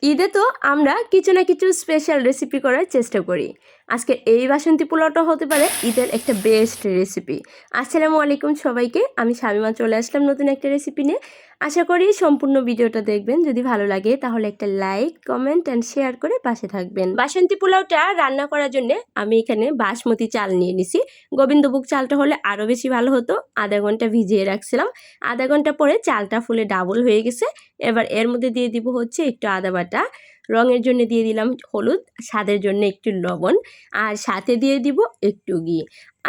ঈদে তো আমরা কিছু না কিছু স্পেশাল রেসিপি করার চেষ্টা করি। আজকে এই বাসন্তী পোলাওটা হতে পারে ঈদের একটা বেস্ট রেসিপি। আসসালামু আলাইকুম সবাইকে, আমি শামিমা চলে আসলাম নতুন একটা রেসিপি নিয়ে। আশা করি সম্পূর্ণ ভিডিওটা দেখবেন। যদি ভালো লাগে তাহলে একটা লাইক, কমেন্ট অ্যান্ড শেয়ার করে পাশে থাকবেন। বাসন্তী পোলাওটা রান্না করার জন্য আমি এখানে বাসমতি চাল নিয়ে নিছি। গোবিন্দভোগ চালটা হলে আরও বেশি ভালো হতো। আধা ঘন্টা ভিজিয়ে রাখছিলাম। আধা ঘন্টা পরে চালটা ফুলে ডাবল হয়ে গেছে। এবার এর মধ্যে দিয়ে দিব হচ্ছে একটু আদা বাটা, রঙের জন্য দিয়ে দিলাম হলুদ, স্বাদের জন্য একটু লবণ, আর সাথে দিয়ে দিব একটু ঘি।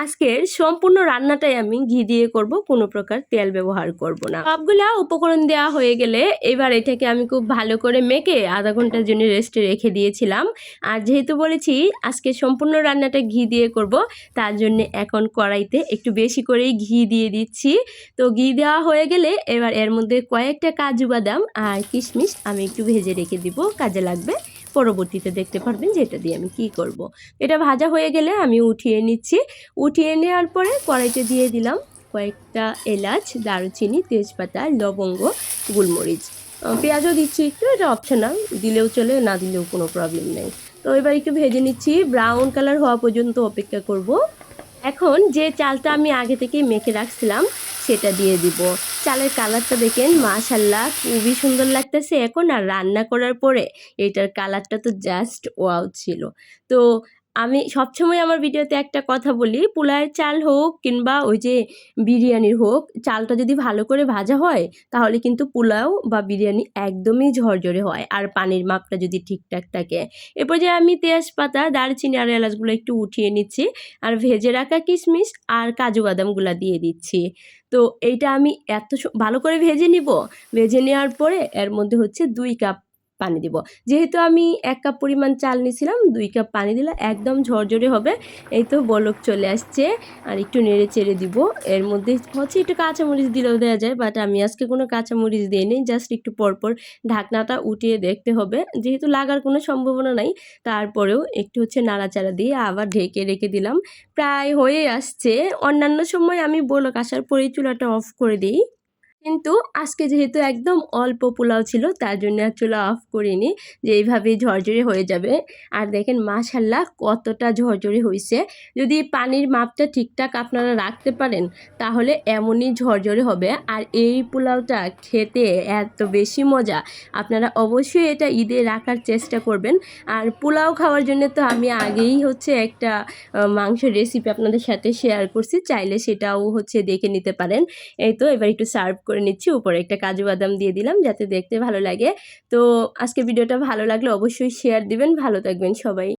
আজকের সম্পূর্ণ রান্নাটাই আমি ঘি দিয়ে করব, কোনো প্রকার তেল ব্যবহার করব না। সবগুলা উপকরণ দেওয়া হয়ে গেলে এবার এটাকে আমি খুব ভালো করে মেখে আধা ঘন্টার জন্য রেস্টে রেখে দিয়েছিলাম। আর যেহেতু বলেছি আজকে সম্পূর্ণ রান্নাটা ঘি দিয়ে করব, তার জন্য এখন কড়াইতে একটু বেশি করেই ঘি দিয়ে দিচ্ছি। তো ঘি দেওয়া হয়ে গেলে এবার এর মধ্যে কয়েকটা কাজু বাদাম আর কিশমিশ আমি একটু ভেজে রেখে দিব, কাজে লাগবে। পরবর্তীতে দেখতে পারবেন যে এটা দিয়ে আমি কি করব। এটা ভাজা হয়ে গেলে আমি উঠিয়ে নিচ্ছি। উঠিয়ে নেওয়ার পরে কড়াইতে দিয়ে দিলাম কয়েকটা এলাচ, দারুচিনি, তেজপাতা, লবঙ্গ, গোলমরিচ। পেঁয়াজও দিচ্ছি একটু, এটা অপশনাল, দিলেও চলে, না দিলেও কোনো প্রবলেম নেই। তো এবার একটু ভেজে নিচ্ছি, ব্রাউন কালার হওয়া পর্যন্ত অপেক্ষা করব। এখন যে চালটা আমি আগে থেকেই মেখে রাখছিলাম সেটা দিয়ে দিব। চালের কালারটা দেখেন মাশাল্লাহ খুবই সুন্দর লাগতেছে এখন, আর রান্না করার পরে এটার কালারটা তো জাস্ট ওয়াও ছিল। তো আমি সবসময় আমার ভিডিওতে একটা কথা বলি, পোলাওয়ের চাল হোক কিংবা ওই যে বিরিয়ানির হোক, চালটা যদি ভালো করে ভাজা হয় তাহলে কিন্তু পোলাও বা বিরিয়ানি একদমই ঝরঝরে হয়, আর পানির মাপটা যদি ঠিকঠাক থাকে। এরপর যে আমি তেজপাতা, দারচিনি আর এলাচগুলো একটু উঠিয়ে নিচ্ছি, আর ভেজে রাখা কিশমিশ আর কাজু বাদামগুলো দিয়ে দিচ্ছি। তো এইটা আমি ভালো করে ভেজে নিব। ভেজে নেওয়ার পরে এর মধ্যে হচ্ছে 2 কাপ পানি দিব। যেহেতু আমি 1 কাপ পরিমাণ চাল নিয়েছিলাম, 2 কাপ পানি দিলে একদম ঝরঝরে হবে। এই তো বলক চলে আসছে, আর একটু নেড়ে চেড়ে দিব। এর মধ্যে হচ্ছে একটু কাঁচামরিচ দিলেও দেওয়া যায়, বাট আমি আজকে কোনো কাঁচামরিচ দিইনি, জাস্ট একটু পরপর ঢাকনাটা উঠিয়ে দেখতে হবে, যেহেতু লাগার কোনো সম্ভাবনা নাই। তারপরেও একটু হচ্ছে নাড়াচাড়া দিয়ে আবার ঢেকে রেখে দিলাম। প্রায় হয়ে আসছে। অন্যান্য সময় আমি বলক আসার পরেই চুলাটা অফ করে দিই, কিন্তু আজকে যেহেতু একদম অল্প পোলাও ছিল তার জন্য আর চুলা অফ করিনি, যে এইভাবেই ঝরঝরে হয়ে যাবে। আর দেখেন মাশাল্লাহ কতটা ঝরঝরে হয়েছে। যদি পানির মাপটা ঠিকঠাক আপনারা রাখতে পারেন তাহলে এমনই ঝরঝরে হবে। আর এই পোলাওটা খেতে এত বেশি মজা, আপনারা অবশ্যই এটা ঈদে রাখার চেষ্টা করবেন। আর পোলাও খাওয়ার জন্য তো আমি আগেই হচ্ছে একটা মাংসের রেসিপি আপনাদের সাথে শেয়ার করছি, চাইলে সেটাও হচ্ছে দেখে নিতে পারেন। এই তো এবার একটু সার্ভ করে নিচ্ছি, উপরে একটা কাজু বাদাম দিয়ে দিলাম যাতে দেখতে ভালো লাগে। তো আজকে ভিডিওটা ভালো লাগলে অবশ্যই শেয়ার দিবেন। ভালো থাকবেন সবাই।